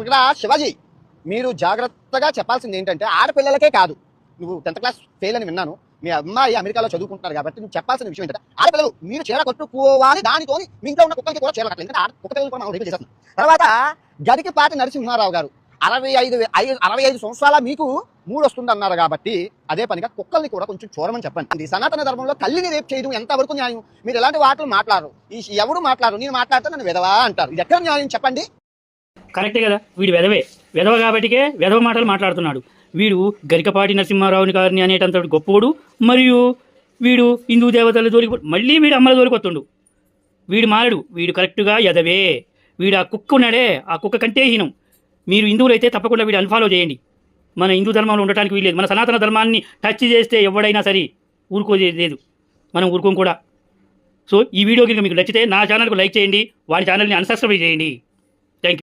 ఇక్కడ శివాజీ మీరు జాగ్రత్తగా చెప్పాల్సింది ఏంటంటే ఆడపిల్లలకే కాదు, నువ్వు 10th క్లాస్ ఫెయిల్ అని విన్నాను, మీ అమ్మాయి అమెరికాలో చదువుకుంటున్నారు కాబట్టి నువ్వు చెప్పాల్సిన విషయం ఏంటంటే ఆడపిల్లలు మీరు చీర కట్టుకోవాలి, దానితో మీ ఇంట్లో ఉన్న కుక్కలకి కూడా చీర కట్టలేదు, ఎందుకంటే కుక్క పిల్లలు కూడా మనం రేపు చేసేస్తున్నాం. తర్వాత గరికపాటి నరసింహారావు గారు 65 సంవత్సరాల మీకు 3 వస్తుంది అన్నారు కాబట్టి అదే పనిగా కుక్కల్ని కూడా కొంచెం చూడమని చెప్పండి. సనాతన ధర్మంలో తల్లిని రేపు చేయడం ఎంతవరకు న్యాయం? మీరు ఎలాంటి వాటిని మాట్లాడరు, ఎవరు మాట్లాడరు, నేను మాట్లాడితే నన్ను విధవా అంటారు, ఇది ఎక్కడ న్యాయం చెప్పండి? కరెక్టే కదా, వీడు వెధవ కాబట్టికే వెధవ మాటలు మాట్లాడుతున్నాడు. వీడు గరికపాటి నరసింహారావుని గారిని అనేటంత గొప్పోడు, మరియు వీడు హిందూ దేవతల జోలికి మళ్ళీ వీడు అమ్మల జోలికి వస్తుండు. వీడు మారడు, వీడు కరెక్ట్గా ఎదవే. వీడు ఆ కుక్క ఉన్నాడే, ఆ కుక్క కంటే హీనం. మీరు హిందువులు అయితే తప్పకుండా వీడు అన్ఫాలో చేయండి. మన హిందూ ధర్మంలో ఉండటానికి వీల్లేదు. మన సనాతన ధర్మాన్ని టచ్ చేస్తే ఎవడైనా సరే ఊరుకోలేదు, మనం ఊరుకోం కూడా. సో ఈ వీడియో కనుక మీకు నచ్చితే నా ఛానల్కు లైక్ చేయండి, వాడి ఛానల్ని అన్సబ్స్క్రైబ్ చేయండి.